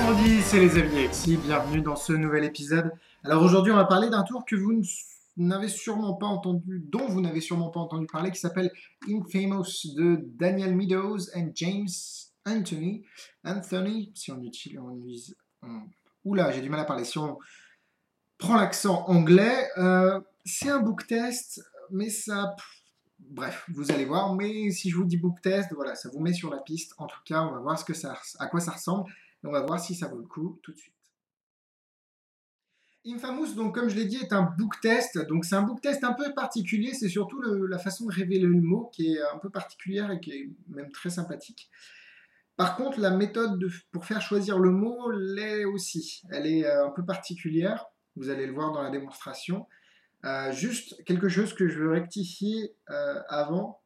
on dit, c'est les amis ici, bienvenue dans ce nouvel épisode. Alors aujourd'hui, on va parler d'un tour que vous n'avez sûrement pas entendu, dont vous n'avez sûrement pas entendu parler, qui s'appelle Infamous de Daniel Meadows et James Anthony. Anthony, si on utilise... Oula, j'ai du mal à parler. Si on prend l'accent anglais, c'est un book test, mais ça... Bref, vous allez voir, mais si je vous dis book test, voilà, ça vous met sur la piste. En tout cas, on va voir à quoi ça ressemble. Et on va voir si ça vaut le coup tout de suite. Infamous, donc comme je l'ai dit, est un book test. Donc c'est un book test un peu particulier. C'est surtout la façon de révéler le mot qui est un peu particulière et qui est même très sympathique. Par contre, la méthode pour faire choisir le mot l'est aussi. Elle est un peu particulière. Vous allez le voir dans la démonstration. Juste quelque chose que je veux rectifier avant,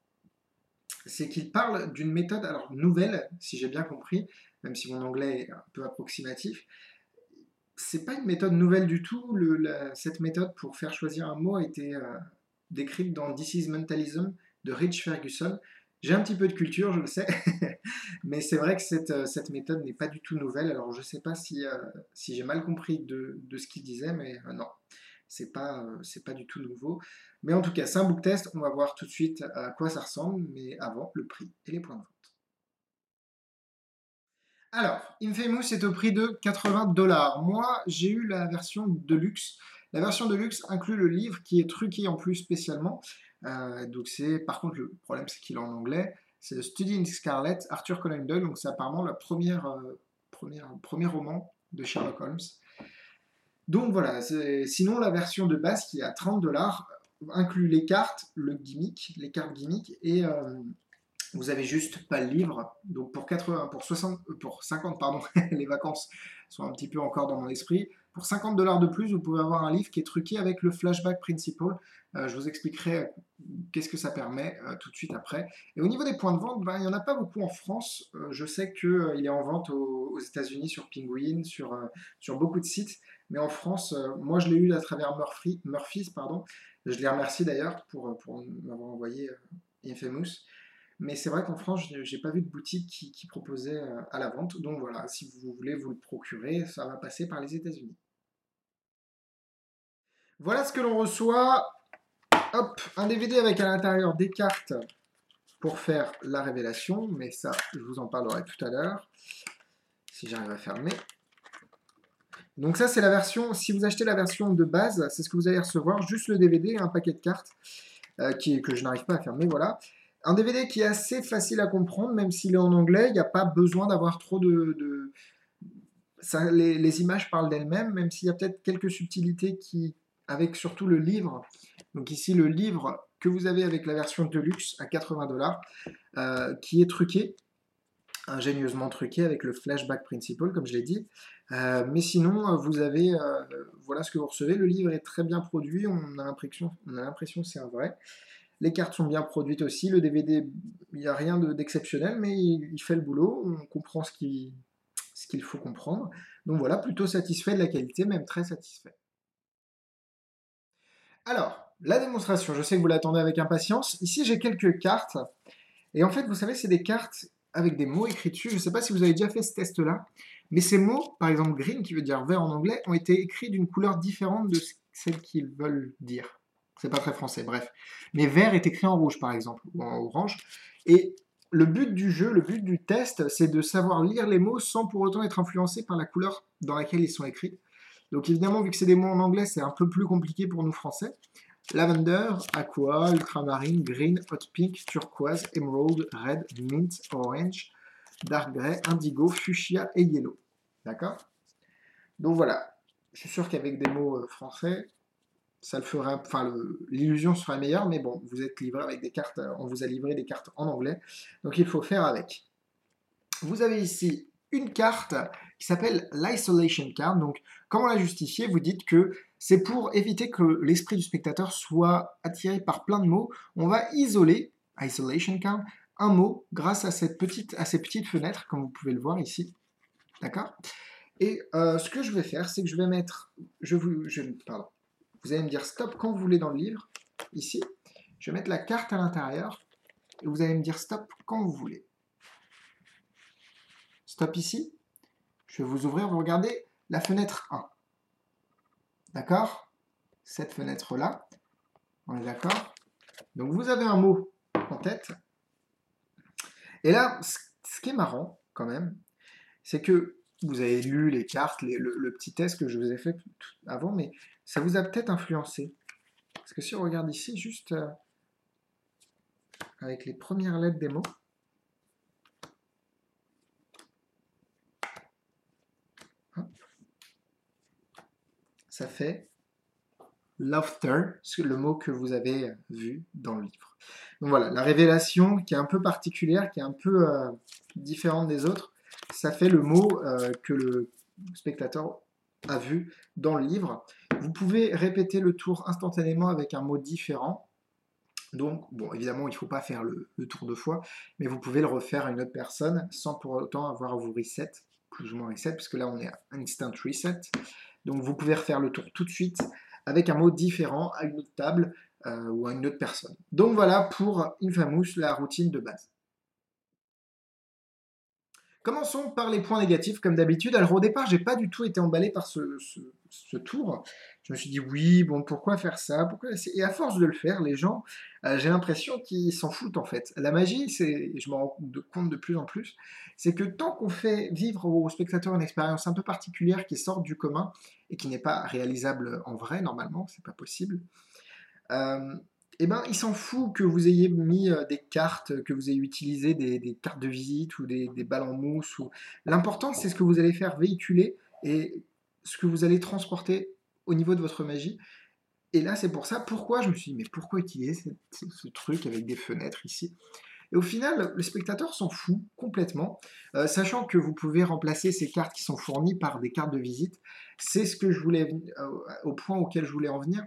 c'est qu'il parle d'une méthode, alors nouvelle, si j'ai bien compris, même si mon anglais est un peu approximatif. C'est pas une méthode nouvelle du tout. Cette méthode pour faire choisir un mot a été décrite dans This is Mentalism de Rich Ferguson. J'ai un petit peu de culture, je le sais, mais c'est vrai que cette méthode n'est pas du tout nouvelle. Alors je ne sais pas si j'ai mal compris de ce qu'il disait, mais non, c'est pas du tout nouveau. Mais en tout cas, c'est un book test. On va voir tout de suite à quoi ça ressemble, mais avant, le prix et les points de vente. Alors, Infamous est au prix de 80 $. Moi, j'ai eu la version de luxe. La version de luxe inclut le livre qui est truqué en plus spécialement. Donc par contre, le problème c'est qu'il est en anglais. C'est The Study in Scarlet, Arthur Conan Doyle. Donc c'est apparemment la premier roman de Sherlock Holmes. Donc voilà, sinon la version de base qui est à 30 $ inclut les cartes, les cartes gimmick et vous avez juste pas le livre. Donc pour 50, pardon, les vacances sont un petit peu encore dans mon esprit. Pour 50 $ de plus, vous pouvez avoir un livre qui est truqué avec le flashback principle. Je vous expliquerai qu'est-ce que ça permet tout de suite après. Et au niveau des points de vente, ben, il n'y en a pas beaucoup en France. Je sais qu'il est en vente aux États-Unis sur Penguin, sur beaucoup de sites. Mais en France, moi je l'ai eu à travers Murphy's, pardon. Je les remercie d'ailleurs pour m'avoir envoyé Infamous. Mais c'est vrai qu'en France, je n'ai pas vu de boutique qui proposait à la vente. Donc voilà, si vous voulez vous le procurer, ça va passer par les États-Unis. Voilà ce que l'on reçoit. Hop, un DVD avec à l'intérieur des cartes pour faire la révélation. Mais ça, je vous en parlerai tout à l'heure. Si j'arrive à fermer. Donc ça, c'est la version, si vous achetez la version de base, c'est ce que vous allez recevoir. Juste le DVD et un paquet de cartes que je n'arrive pas à fermer, voilà. Un DVD qui est assez facile à comprendre, même s'il est en anglais, il n'y a pas besoin d'avoir trop Ça, les images parlent d'elles-mêmes, même s'il y a peut-être quelques subtilités avec surtout le livre. Donc ici, le livre que vous avez avec la version Deluxe à 80 $, qui est truqué, ingénieusement truqué avec le flashback principle, comme je l'ai dit. Mais sinon, vous avez, voilà ce que vous recevez. Le livre est très bien produit, on a l'impression que c'est un vrai. Les cartes sont bien produites aussi. Le DVD, il n'y a rien d'exceptionnel, mais il fait le boulot. On comprend ce qu'il faut comprendre. Donc voilà, plutôt satisfait de la qualité, même très satisfait. Alors, la démonstration, je sais que vous l'attendez avec impatience. Ici, j'ai quelques cartes. Et en fait, vous savez, c'est des cartes avec des mots écrits dessus. Je ne sais pas si vous avez déjà fait ce test-là, mais ces mots, par exemple green, qui veut dire vert en anglais, ont été écrits d'une couleur différente de celle qu'ils veulent dire. C'est pas très français, bref. Mais vert est écrit en rouge, par exemple, ou en orange. Et le but du jeu, le but du test, c'est de savoir lire les mots sans pour autant être influencé par la couleur dans laquelle ils sont écrits. Donc évidemment, vu que c'est des mots en anglais, c'est un peu plus compliqué pour nous français. Lavender, aqua, ultramarine, green, hot pink, turquoise, emerald, red, mint, orange, dark grey, indigo, fuchsia et yellow. D'accord? Donc voilà. Je suis sûr qu'avec des mots français, ça le ferait, enfin l'illusion serait meilleure, mais bon, vous êtes livré avec des cartes, on vous a livré des cartes en anglais, donc il faut faire avec. Vous avez ici une carte qui s'appelle l'isolation card. Donc, comment la justifier? Vous dites que c'est pour éviter que l'esprit du spectateur soit attiré par plein de mots. On va isoler, isolation card, un mot grâce à ces petites fenêtres, comme vous pouvez le voir ici. D'accord? Et ce que je vais faire, c'est que je vais mettre, pardon, vous allez me dire stop quand vous voulez dans le livre, ici. Je vais mettre la carte à l'intérieur et vous allez me dire stop quand vous voulez. Stop ici. Je vais vous ouvrir, vous regardez la fenêtre 1. D'accord? Cette fenêtre-là. On est d'accord? Donc vous avez un mot en tête. Et là, ce qui est marrant quand même, c'est que vous avez lu les cartes, le petit test que je vous ai fait avant, mais ça vous a peut-être influencé. Parce que si on regarde ici, juste avec les premières lettres des mots, hop, ça fait laughter, le mot que vous avez vu dans le livre. Donc voilà, la révélation qui est un peu particulière, qui est un peu différente des autres, ça fait le mot que le spectateur a vu dans le livre. Vous pouvez répéter le tour instantanément avec un mot différent. Donc, bon, évidemment, il ne faut pas faire le tour 2 fois, mais vous pouvez le refaire à une autre personne sans pour autant avoir à vous reset, plus ou moins reset, puisque là on est à instant reset. Donc vous pouvez refaire le tour tout de suite avec un mot différent à une autre table ou à une autre personne. Donc voilà pour Infamous, la routine de base. Commençons par les points négatifs, comme d'habitude. Alors au départ, j'ai pas du tout été emballé par ce tour. Je me suis dit oui, bon, pourquoi faire ça? Pourquoi... Et à force de le faire, les gens, j'ai l'impression qu'ils s'en foutent en fait. La magie, je m'en rends compte de plus en plus, c'est que tant qu'on fait vivre aux spectateurs une expérience un peu particulière qui sort du commun et qui n'est pas réalisable en vrai normalement, c'est pas possible. Euh, eh ben, il s'en fout que vous ayez mis des cartes, que vous ayez utilisé des cartes de visite ou des balles en mousse. L'important, c'est ce que vous allez faire véhiculer et ce que vous allez transporter au niveau de votre magie. Et là, c'est pour ça, pourquoi je me suis dit, mais pourquoi utiliser ce truc avec des fenêtres ici? Et au final, le spectateur s'en fout complètement, sachant que vous pouvez remplacer ces cartes qui sont fournies par des cartes de visite. C'est ce que je voulais, au point auquel je voulais en venir.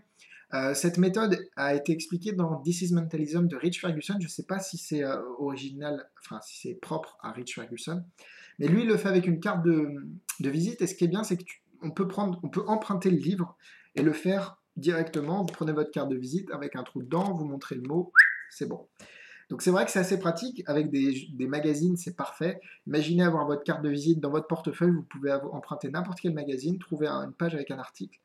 Cette méthode a été expliquée dans This is Mentalism de Rich Ferguson. Je ne sais pas si c'est original, enfin si c'est propre à Rich Ferguson, mais lui il le fait avec une carte de visite. Et ce qui est bien, c'est qu'on peut on peut emprunter le livre et le faire directement. Vous prenez votre carte de visite avec un trou dedans, vous montrez le mot, c'est bon. Donc c'est vrai que c'est assez pratique. Avec des magazines, c'est parfait. Imaginez avoir votre carte de visite dans votre portefeuille. Vous pouvez emprunter n'importe quel magazine, trouver une page avec un article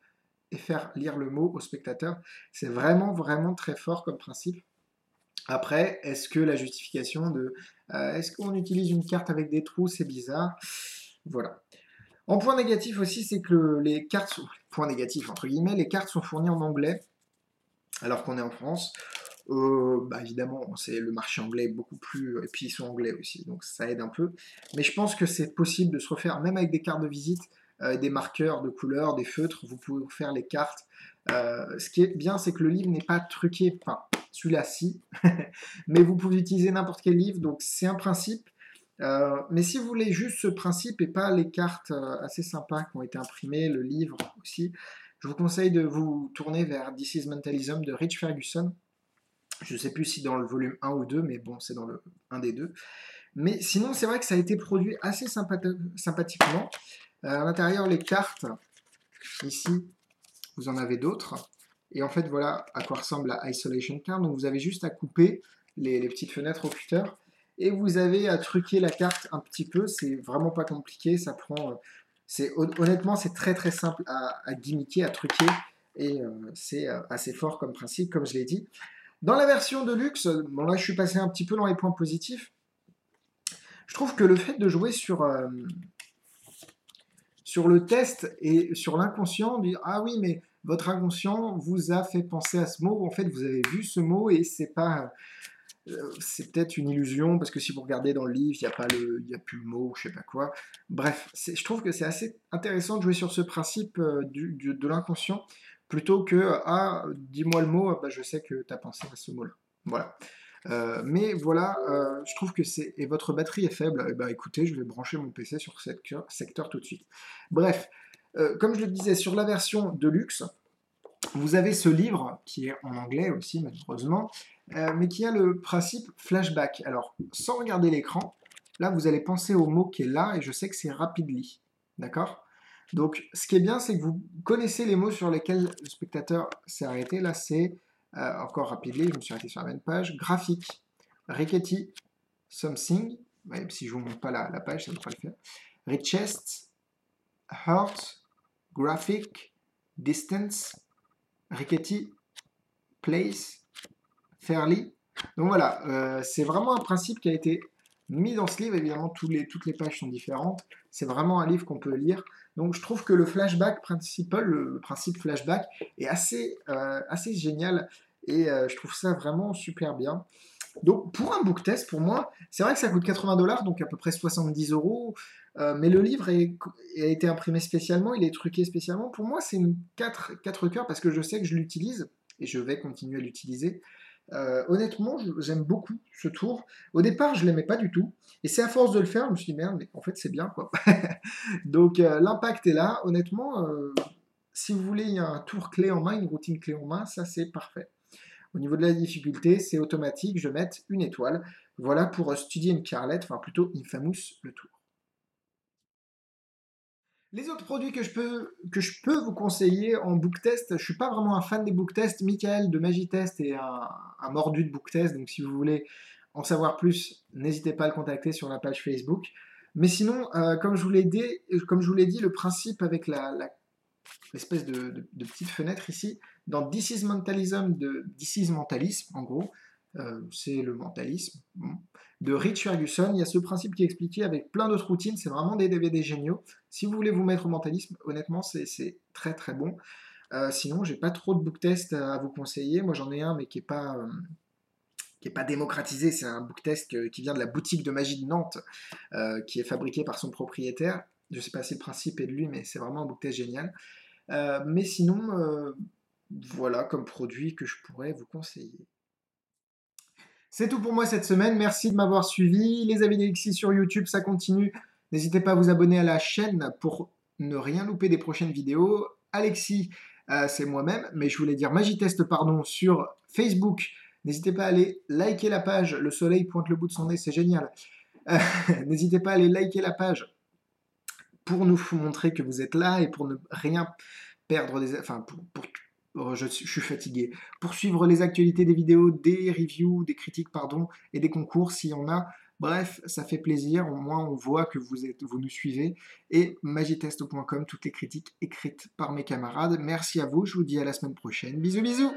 et faire lire le mot au spectateur. C'est vraiment, vraiment très fort comme principe. Après, est-ce que la justification de est-ce qu'on utilise une carte avec des trous, c'est bizarre. Voilà. En point négatif aussi, c'est que les cartes sont, point négatif entre guillemets, les cartes sont fournies en anglais, alors qu'on est en France. Bah évidemment, c'est le marché anglais est beaucoup plus, et puis ils sont anglais aussi, donc ça aide un peu. Mais je pense que c'est possible de se refaire, même avec des cartes de visite, des marqueurs de couleurs, des feutres, vous pouvez faire les cartes. Ce qui est bien, c'est que le livre n'est pas truqué, enfin celui-là si, mais vous pouvez utiliser n'importe quel livre, donc c'est un principe. Mais si vous voulez juste ce principe et pas les cartes assez sympas qui ont été imprimées, le livre aussi, je vous conseille de vous tourner vers This is Mentalism de Rich Ferguson. Je ne sais plus si dans le volume 1 ou 2, mais bon, c'est dans le 1 des deux. Mais sinon, c'est vrai que ça a été produit assez sympathiquement. À l'intérieur, les cartes, ici, vous en avez d'autres. Et en fait, voilà à quoi ressemble la Isolation Card. Donc vous avez juste à couper les petites fenêtres au cutter. Et vous avez à truquer la carte un petit peu. C'est vraiment pas compliqué. Ça prend. Honnêtement, c'est très très simple à gimmicker, à truquer. Et c'est assez fort comme principe, comme je l'ai dit. Dans la version de luxe, bon là je suis passé un petit peu dans les points positifs. Je trouve que le fait de jouer sur le test et sur l'inconscient, dire ah oui mais votre inconscient vous a fait penser à ce mot, en fait vous avez vu ce mot et c'est pas c'est peut-être une illusion parce que si vous regardez dans le livre il n'y a pas il y a plus le mot, je sais pas quoi. Bref, je trouve que c'est assez intéressant de jouer sur ce principe de l'inconscient plutôt que ah dis-moi le mot, bah, je sais que tu as pensé à ce mot-là. Voilà. Mais voilà, je trouve que c'est. Et votre batterie est faible, et bah écoutez, je vais brancher mon PC sur secteur tout de suite. Bref, comme je le disais, sur la version de luxe, vous avez ce livre qui est en anglais aussi, malheureusement, mais qui a le principe flashback. Alors, sans regarder l'écran, là vous allez penser au mot qui est là, et je sais que c'est rapidly. D'accord? Donc, ce qui est bien, c'est que vous connaissez les mots sur lesquels le spectateur s'est arrêté. Là, c'est encore rapidly, je me suis arrêté sur la même page. Graphique, Rickety, Something, même si je ne vous montre pas la page, ça ne devrait pas le faire. Richest, Heart, Graphic, Distance, Rickety, Place, Fairly. Donc voilà, c'est vraiment un principe qui a été mis dans ce livre. Évidemment, toutes les pages sont différentes. C'est vraiment un livre qu'on peut lire. Donc je trouve que le flashback principal, le principe flashback, est assez génial. Et je trouve ça vraiment super bien. Donc pour un book test, pour moi, c'est vrai que ça coûte 80 $, donc à peu près 70 €. Mais le livre a été imprimé spécialement, il est truqué spécialement. Pour moi, c'est une 4 cœurs parce que je sais que je l'utilise et je vais continuer à l'utiliser. Honnêtement, j'aime beaucoup ce tour. Au départ, je l'aimais pas du tout. Et c'est à force de le faire, je me suis dit, merde, mais en fait, c'est bien, quoi. Donc, l'impact est là. Honnêtement, si vous voulez un tour clé en main, une routine clé en main, ça, c'est parfait. Au niveau de la difficulté, c'est automatique, je vais mettre une étoile. Voilà pour Study in Carlet, enfin plutôt Infamous, le tour. Les autres produits que je peux vous conseiller en book test, je ne suis pas vraiment un fan des book tests. Michael de Magitest est un mordu de book test, donc si vous voulez en savoir plus, n'hésitez pas à le contacter sur la page Facebook. Mais sinon, comme je vous l'ai dit, le principe avec l'espèce de petite fenêtre ici, dans This is Mentalism, This is Mentalism, en gros, c'est le mentalisme, bon, de Rich Ferguson. Il y a ce principe qui est expliqué avec plein d'autres routines, c'est vraiment des DVD géniaux. Si vous voulez vous mettre au mentalisme, honnêtement, c'est très très bon. Sinon, j'ai pas trop de book test à vous conseiller. Moi, j'en ai un, mais qui est pas démocratisé. C'est un book test qui vient de la boutique de magie de Nantes, qui est fabriqué par son propriétaire. Je sais pas si le principe est de lui, mais c'est vraiment un book test génial. Mais sinon, voilà comme produit que je pourrais vous conseiller. C'est tout pour moi cette semaine. Merci de m'avoir suivi. Les avis d'Alexis sur YouTube, ça continue. N'hésitez pas à vous abonner à la chaîne pour ne rien louper des prochaines vidéos. Alexis, c'est moi-même, mais je voulais dire Magitest, pardon, sur Facebook. N'hésitez pas à aller liker la page. Le soleil pointe le bout de son nez, c'est génial. N'hésitez pas à aller liker la page pour nous montrer que vous êtes là et pour ne rien perdre enfin je suis fatigué. Pour suivre les actualités des vidéos, des reviews, des critiques, pardon, et des concours s'il y en a. Bref, ça fait plaisir, au moins on voit que vous nous suivez. Et magitest.com, toutes les critiques écrites par mes camarades. Merci à vous, je vous dis à la semaine prochaine. Bisous bisous.